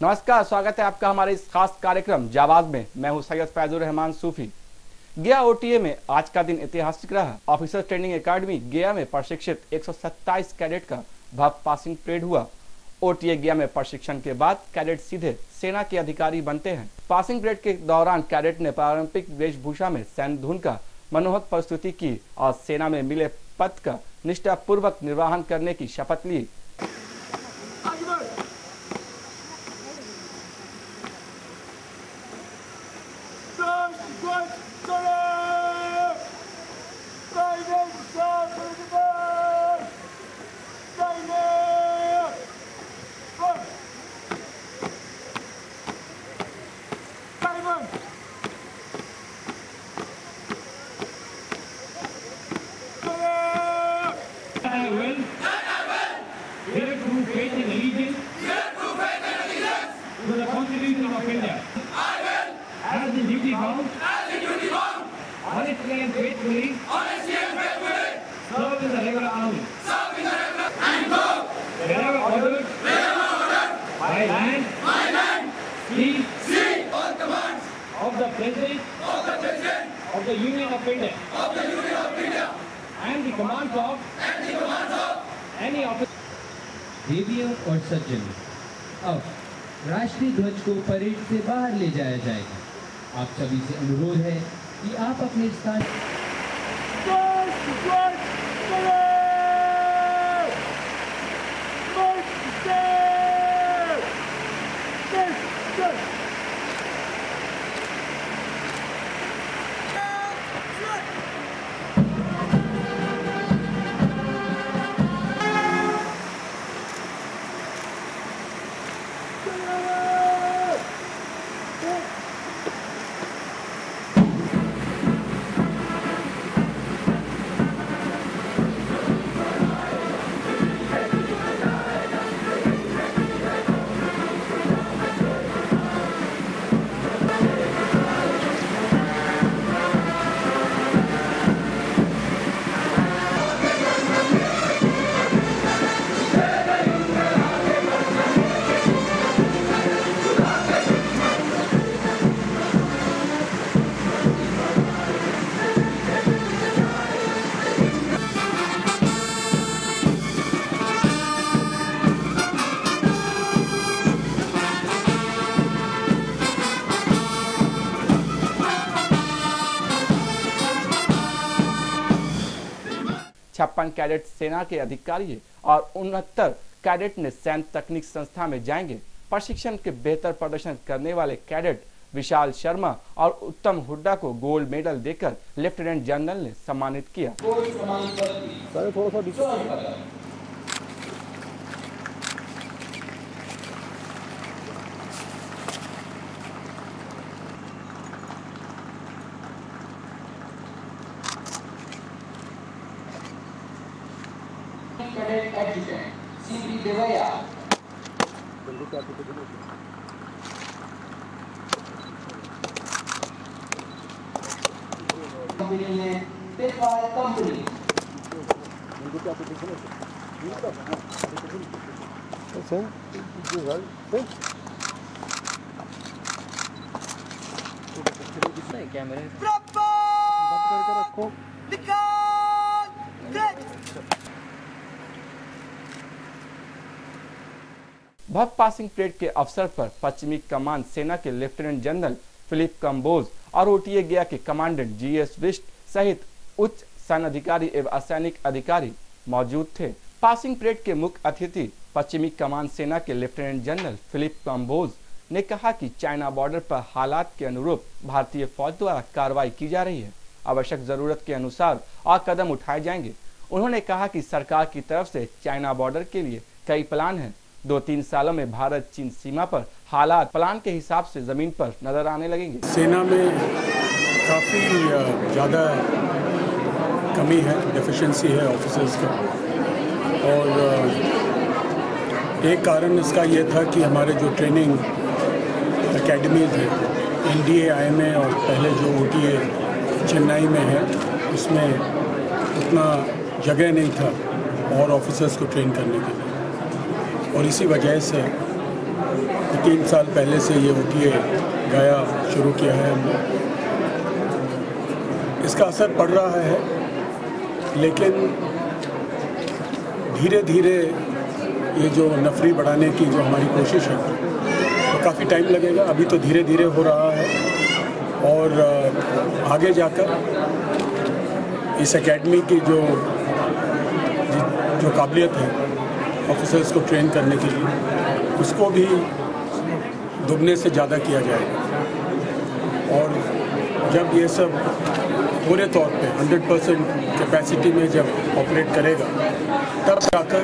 नमस्कार, स्वागत है आपका हमारे इस खास कार्यक्रम जावाज में। मैं हूं सैयद फैजुर रहमान सूफी। गया ओटीए में आज का दिन ऐतिहासिक रहा। ऑफिसर ट्रेनिंग एकेडमी गया में प्रशिक्षित 127 कैडेट का भव्य पासिंग परेड हुआ। ओटीए गया में प्रशिक्षण के बाद कैडेट सीधे सेना के अधिकारी बनते हैं। पासिंग परेड के दौरान कैडेट ने पारंपरिक वेशभूषा में सैन्य धुन का मनोहक प्रस्तुति की और सेना में मिले पद का निष्ठापूर्वक निर्वहन करने की शपथ ली। Of the President of the Union of India and the commands of any officer. देवियों और सज्जनों, अब राष्ट्रीय ध्वज को परेड से बाहर ले जाया जाएगा। आप सभी से अनुरोध है कि आप अपने स्थान छप्पन कैडेट सेना के अधिकारी और 69 कैडेट ने सैन्य तकनीक संस्था में जाएंगे। प्रशिक्षण के बेहतर प्रदर्शन करने वाले कैडेट विशाल शर्मा और उत्तम हुड्डा को गोल्ड मेडल देकर लेफ्टिनेंट जनरल ने सम्मानित किया। Cadet Adjutant C.B. Devaya. Company name Pitfall Company. भव्य पासिंग परेड के अवसर पर पश्चिमी कमान सेना के लेफ्टिनेंट जनरल फिलिप कंबोज और ओटीए गया के कमांडेंट जीएस बिष्ट सहित उच्च सैन्य अधिकारी एवं असैनिक अधिकारी मौजूद थे। पासिंग परेड के मुख्य अतिथि पश्चिमी कमान सेना के लेफ्टिनेंट जनरल फिलिप कंबोज ने कहा कि चाइना बॉर्डर पर हालात के अनुरूप भारतीय फौज द्वारा कार्रवाई की जा रही है। आवश्यक जरूरत के अनुसार और कदम उठाए जाएंगे। उन्होंने कहा कि सरकार की तरफ से चाइना बॉर्डर के लिए कई प्लान हैं। 2-3 सालों में भारत चीन सीमा पर हालात प्लान के हिसाब से जमीन पर नजर आने लगेंगे। सेना में काफ़ी ज़्यादा कमी है, डेफिशिएंसी है ऑफिसर्स का, और एक कारण इसका ये था कि हमारे जो ट्रेनिंग एकेडमीज हैं, एनडीए, आईएमए और पहले जो ओटीए चेन्नई में है, उसमें उतना जगह नहीं था और ऑफिसर्स को ट्रेन करने के लिए, और इसी वजह से 3 साल पहले से ये OTA गया शुरू किया है हमने। इसका असर पड़ रहा है, लेकिन धीरे धीरे ये जो नफरी बढ़ाने की जो हमारी कोशिश है तो काफ़ी टाइम लगेगा। अभी तो धीरे धीरे हो रहा है और आगे जाकर इस एकेडमी की जो काबिलियत है ऑफिसर्स को ट्रेन करने के लिए, उसको भी दुगने से ज़्यादा किया जाएगा। और जब ये सब पूरे तौर पे 100% कैपेसिटी में जब ऑपरेट करेगा, तब जाकर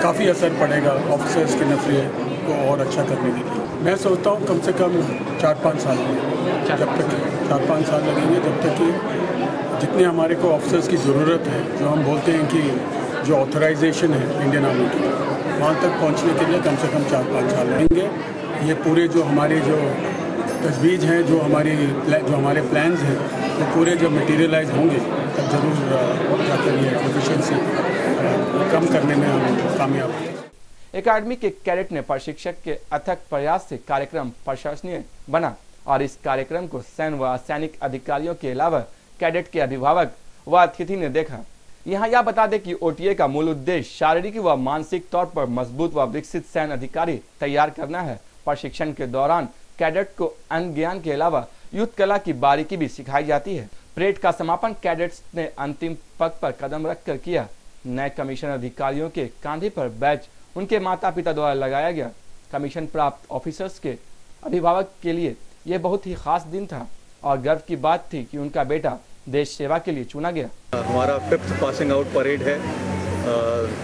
काफ़ी असर पड़ेगा ऑफिसर्स के नफरे को और अच्छा करने के लिए। मैं सोचता हूँ कम से कम 4-5 साल में, जब तक 4-5 साल लगेंगे, जब तक कि जितने हमारे को ऑफिसर्स की ज़रूरत है, जो हम बोलते हैं कि जो ऑथराइजेशन है इंडियन आर्मी की, वहाँ तक पहुँचने के लिए कम से कम 4-5 साल लगेंगे। ये पूरे जो हमारे जो तजवीज़ हैं, जो हमारे प्लान्स हैं, वो पूरे जब मटीरियलाइज होंगे तब ज़रूर जाकर ये एफिशिएंसी कम करने में हम कामयाब होंगे। एकेडमी के कैडेट ने प्रशिक्षक के अथक प्रयास से कार्यक्रम प्रशंसनीय बना और इस कार्यक्रम को सैन्य व असैनिक अधिकारियों के अलावा कैडेट के अभिभावक व अतिथि ने देखा। यहाँ यह बता दें कि OTA का मूल उद्देश्य शारीरिक व मानसिक तौर पर मजबूत व विकसित सैन्य अधिकारी तैयार करना है। प्रशिक्षण के दौरान कैडेट को अन्य ज्ञान के अलावा युद्ध कला की बारीकी भी सिखाई जाती है। परेड का समापन कैडेट्स ने अंतिम पग पर कदम रखकर किया। नए कमीशन अधिकारियों के कांधे पर बैज उनके माता पिता द्वारा लगाया गया। कमीशन प्राप्त ऑफिसर्स के अभिभावक के लिए यह बहुत ही खास दिन था और गर्व की बात थी कि उनका बेटा देश सेवा के लिए चुना गया। हमारा 5th पासिंग आउट परेड है।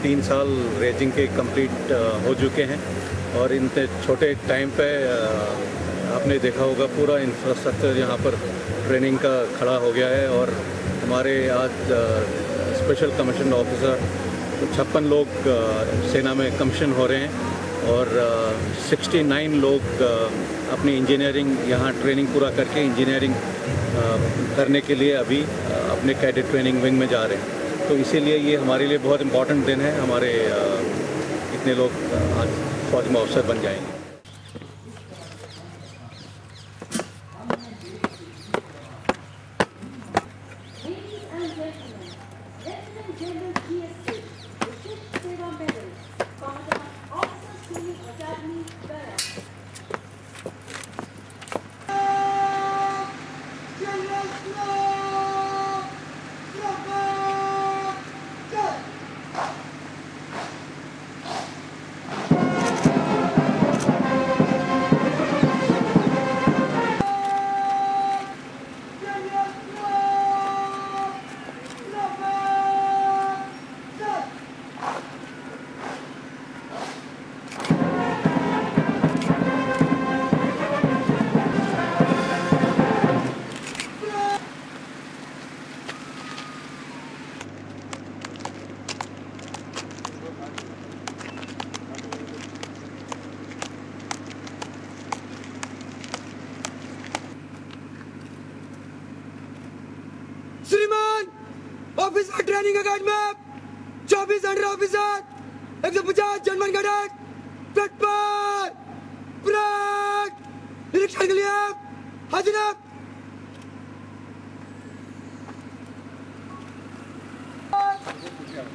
3 साल रेजिंग के कंप्लीट हो चुके हैं और इन छोटे टाइम पे आपने देखा होगा पूरा इंफ्रास्ट्रक्चर यहाँ पर ट्रेनिंग का खड़ा हो गया है। और हमारे आज स्पेशल कमीशन ऑफिसर 56 लोग सेना में कमीशन हो रहे हैं और 69 लोग अपनी इंजीनियरिंग यहाँ ट्रेनिंग पूरा करके इंजीनियरिंग करने के लिए अभी अपने कैडेट ट्रेनिंग विंग में जा रहे हैं। तो इसीलिए ये हमारे लिए बहुत इम्पॉर्टेंट दिन है। हमारे इतने लोग आज फौज में अफसर बन जाएंगे। श्रीमान officer training academy 24 under officer 150 German cadet platform parade निरीक्षण के लिए हाजिर है।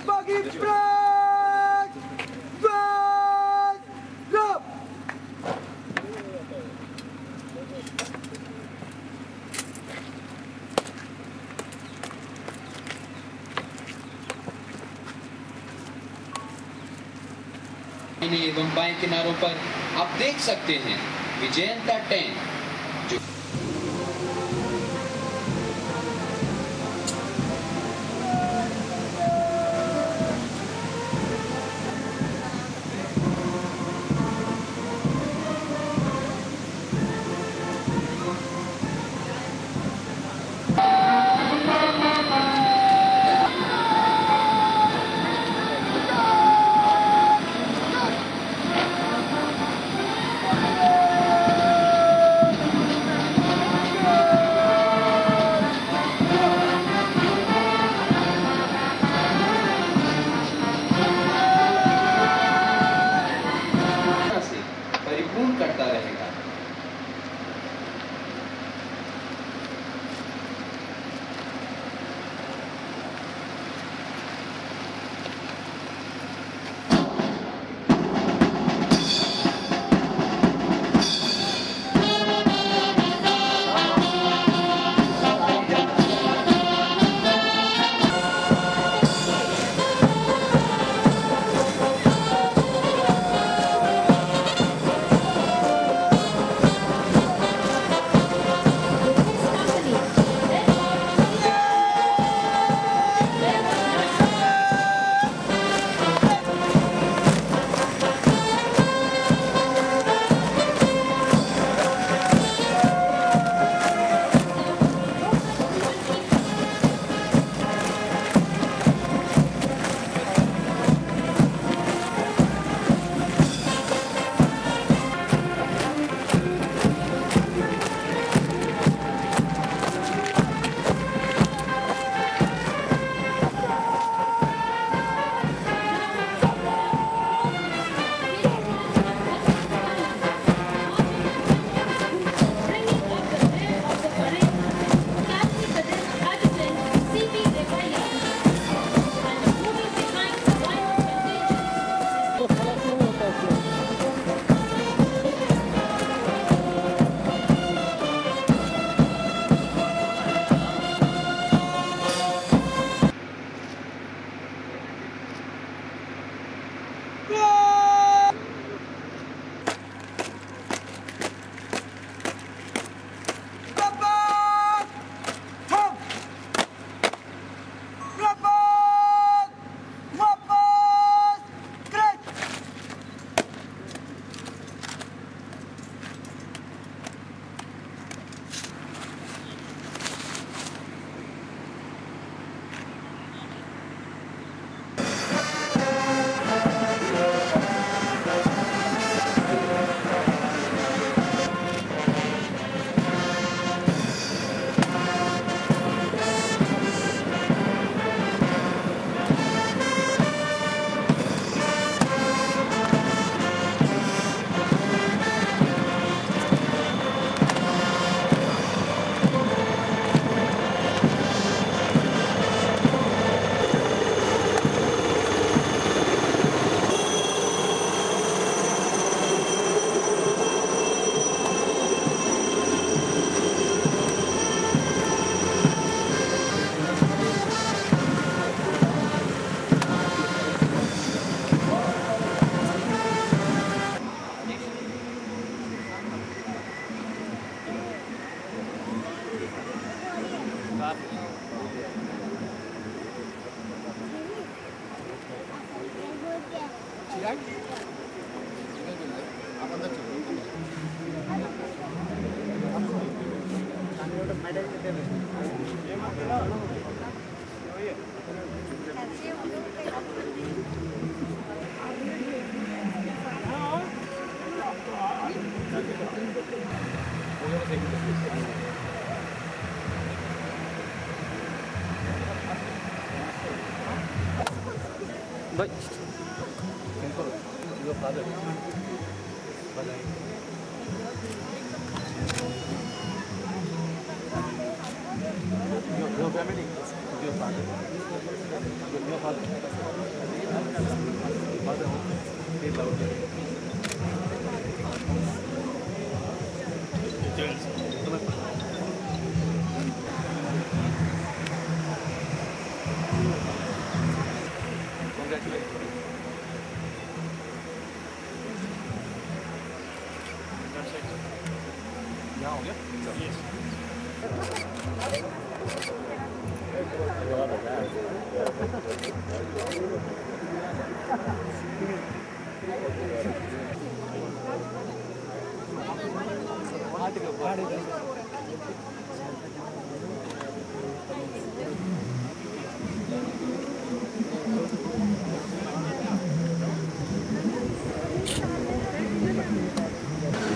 बाकी परेड ड्रॉप एवं बाएं किनारों पर आप देख सकते हैं विजयंता टैंक जो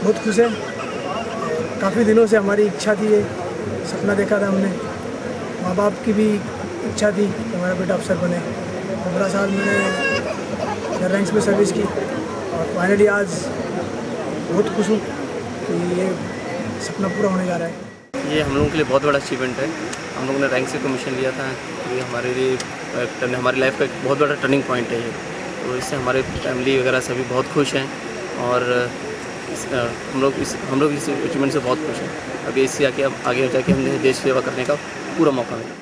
बहुत खुश है। काफ़ी दिनों से हमारी इच्छा थी, ये सपना देखा था हमने, माँ बाप की भी इच्छा थी कि हमारा बेटा अफसर बने। 15 साल मैंने रैंक्स में सर्विस की और फाइनली आज बहुत खुश हूँ कि ये सपना पूरा होने जा रहा है। ये हम लोगों के लिए बहुत बड़ा अचीवमेंट है। हम लोगों ने रैंक से कमीशन लिया था, ये हमारे लिए हमारी लाइफ का एक बहुत बड़ा टर्निंग पॉइंट है ये। तो इससे हमारे फैमिली वगैरह सभी बहुत खुश हैं और हम लोग इस अचीवमेंट से बहुत खुश हैं। अभी इससे आगे जाके हमें देश सेवा करने का पूरा मौका मिला।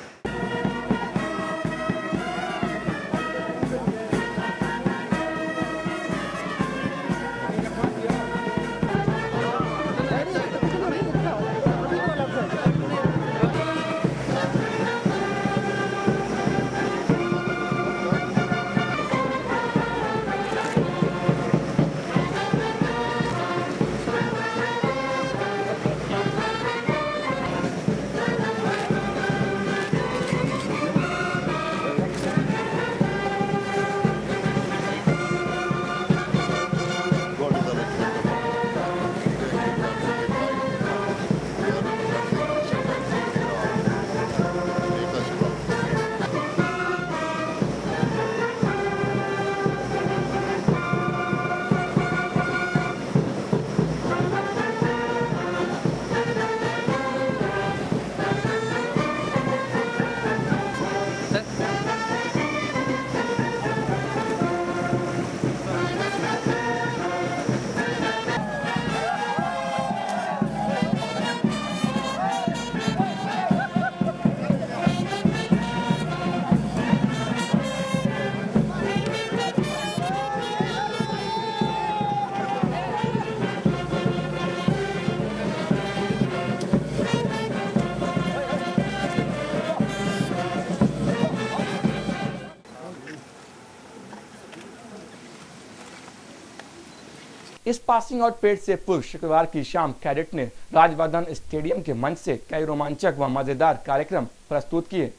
इस पासिंग आउट परेड से पूर्व शुक्रवार की शाम कैडेट ने राजवर्धन स्टेडियम के मंच से कई रोमांचक व मजेदार कार्यक्रम प्रस्तुत किए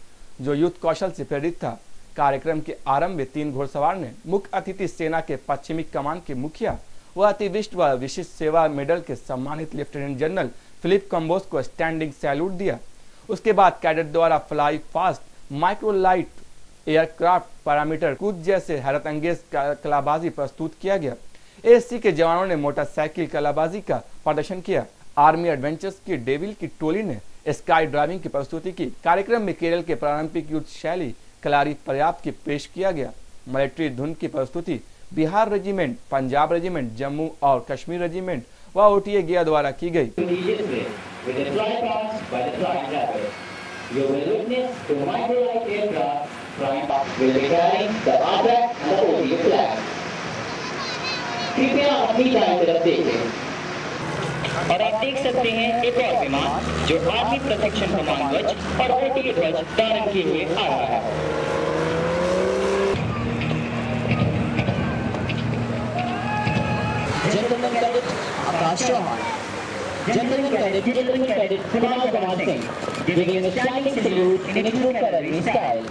जो युद्ध कौशल से प्रेरित था। कार्यक्रम के आरंभ में 3 घुड़सवार ने मुख्य अतिथि सेना के पश्चिमी कमान के मुखिया व अतिविशिष्ट व विशिष्ट सेवा मेडल के सम्मानित लेफ्टिनेंट जनरल फिलिप कंबोज को स्टैंडिंग सैल्यूट दिया। उसके बाद कैडेट द्वारा fly fast, microlight aircraft, parameter कूद जैसे हैरतअंगेज कलाबाजी प्रस्तुत किया गया। एएससी के जवानों ने मोटरसाइकिल कलाबाजी का प्रदर्शन किया। आर्मी एडवेंचर्स की डेविल की टोली ने स्काई ड्राइविंग की प्रस्तुति की। कार्यक्रम में केरल के पारंपरिक युद्ध शैली कलारी पर्याप्त की पेश किया गया। मिलिट्री धुन की प्रस्तुति बिहार रेजिमेंट, पंजाब रेजिमेंट, जम्मू और कश्मीर रेजिमेंट व ओटीए गया द्वारा की गई। कृपया अपनी दाएं तरफ देखें और आप देख सकते हैं एक और विमान जो आर्मी प्रशिक्षण कमान ध्वज और ओटीए ध्वज धारण किए हुए आ रहा है। Vikas Chauhan, Gentleman Cadet Kunal Kumar Singh, giving him a standing salute in a true Karari style.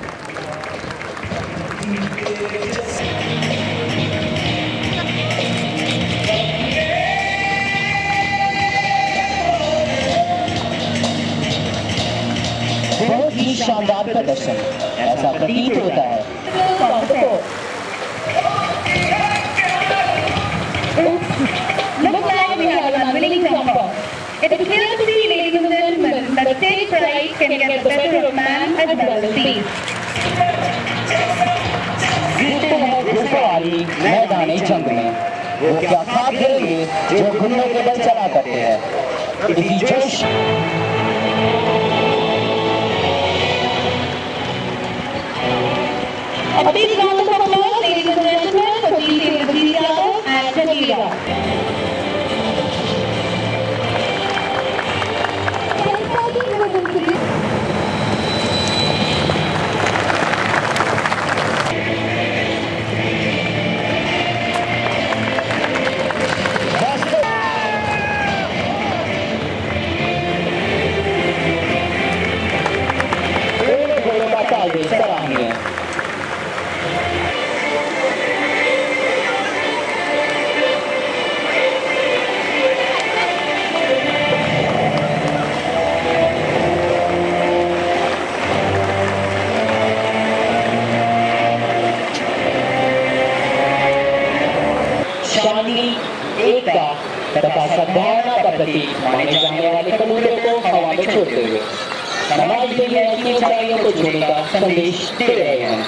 बहुत ही शानदार प्रदर्शन, ऐसा प्रतीत होता है। Look like we have an unwilling jumper. It is clear to see, ladies and gentlemen, that stage fright can get the better of man as well as beast. जीतते हैं घुड़सवारी मैदान जंग में, वो क्या खाक गिरेंगे जो घुटनों के बल चला करते हैं। इसी जोश A big round of applause, ladies and gentlemen, for GT Rajiv Yadav and Jagira. सराहनीय शांति, एकता तथा सद्भावना का प्रतीक माने जाने वाले कबूतरों को हवा में छोड़ते हुए समाज के लिए ऐसी ऊंचाइयों को छूने का संदेश दे रहे हैं,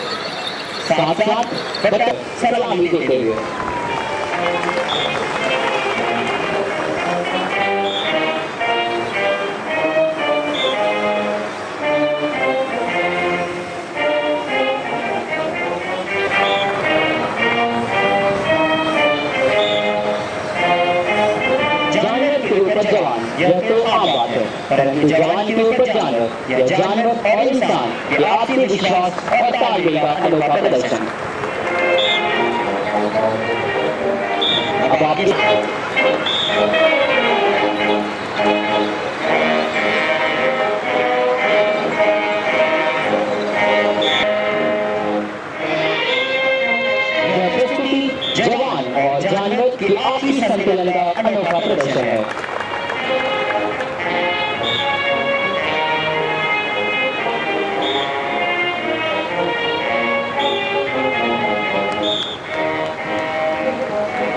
साथ साथ सलामी देते हुए। जवान यह तो आम बात है, परंतु जवान के ऊपर जानवर या जानवर और इंसान ये आपसी विश्वास और तालमेल का अनोखा प्रदर्शन। अब आप प्रस्तुति जवान और जानवर के आपसी संतुलन का अनोखा प्रदर्शन है।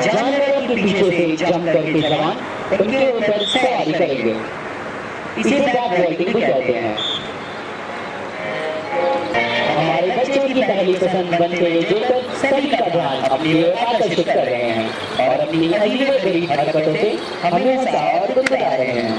जानवरों के पीछे से जंप करके जवान उनके ऊपर सवारी करेंगे, इसे बैक वॉल्टिंग भी कहते हैं। हमारे बच्चों की पहली पसंद बनते हुए जोकर सभी का ध्यान अपनी ओर आकर्षित कर रहे हैं और अपनी अजीब गरीब हरकतों से हमें हंसा और गुदगुदा रहे हैं।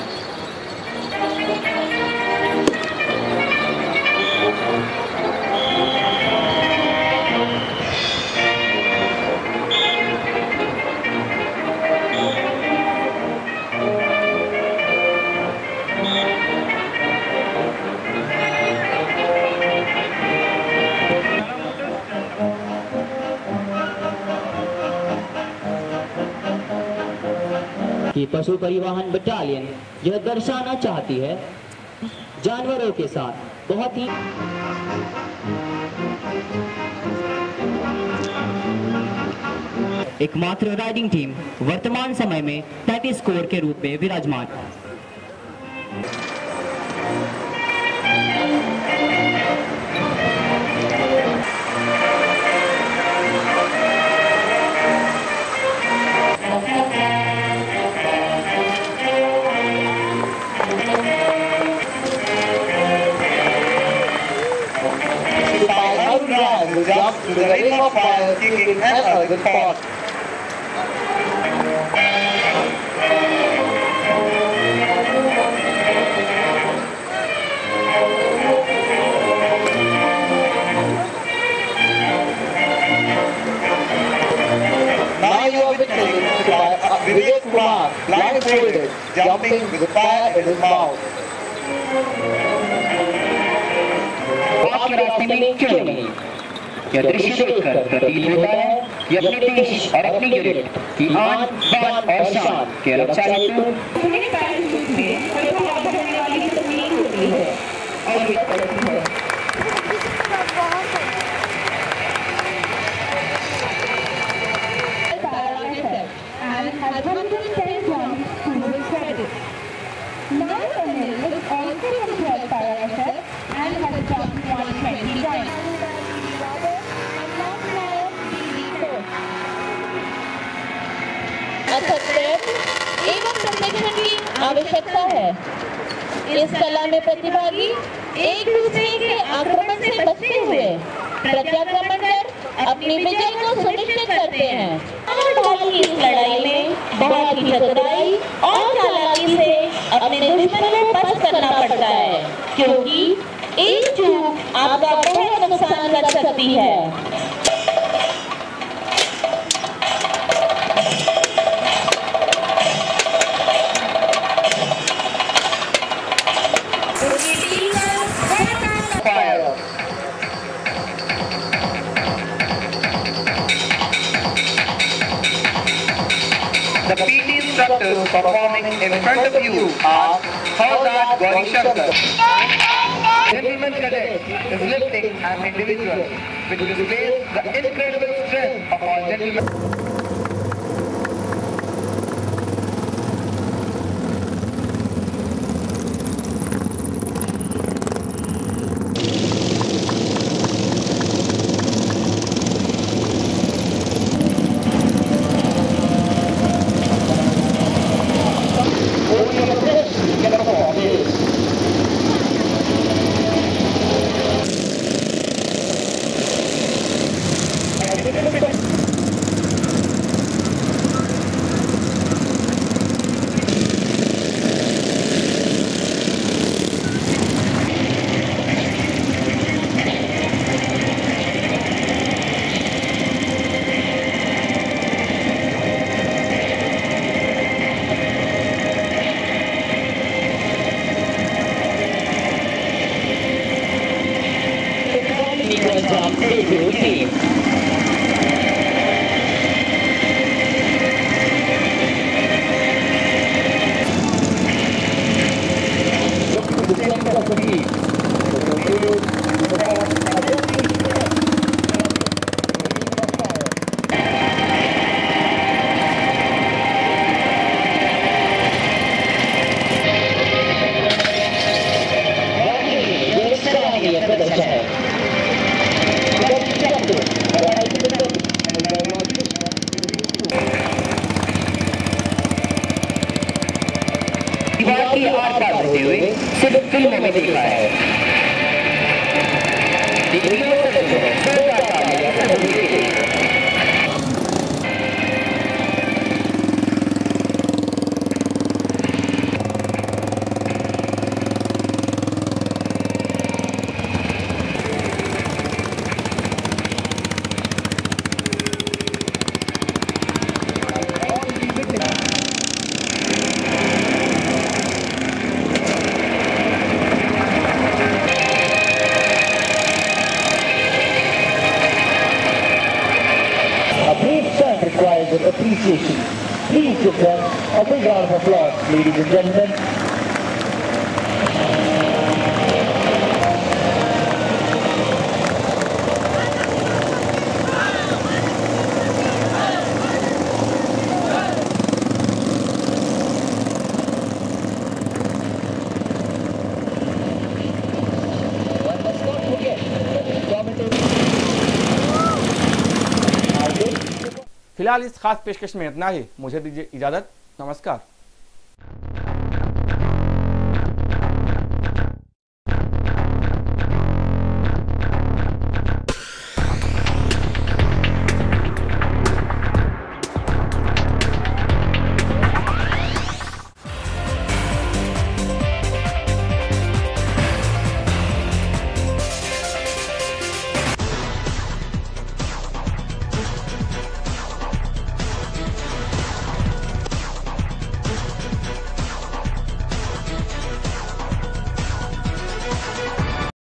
कि पशु परिवहन बटालियन यह दर्शाना चाहती है जानवरों के साथ बहुत ही एकमात्र राइडिंग टीम वर्तमान समय में 33 स्कोर के रूप में विराजमान। Jump to the ring of fire, kicking and a good spot. Now you are witnessing Vivek Kumar blindfolded, jumping with fire in his mouth. आपके रास्ते में क्यों नहीं? यह दृश्य देखकर प्रतीत होता है कि अपने देश और अपनी यूनिट की आन बान और शान के रक्षा हेतु एवं संरक्षण की आवश्यकता है। इस कला में प्रतिभागी एक दूसरे के आक्रमण से बचते हुए प्रत्याक्रमण कर अपनी विजय को सुनिश्चित करते हैं। ढाल की इस लड़ाई में बहुत ही चतुराई और चालाकी से अपने दुश्मन को पस्त करना पड़ता है, क्योंकि एक चूक आपका बहुत नुकसान कर सकती है। The PT instructors performing in front of you are Hawdar Gauri Shankar. Gentleman cadet is lifting an individual which displays the incredible strength of our gentlemen. दीवार की आर पार होते हुए सिर्फ फिल्मों में देखा है। Appreciation. Please give them a big round of applause, ladies and gentlemen. फिलहाल इस खास पेशकश में इतना ही। मुझे दीजिए इजाजत। नमस्कार।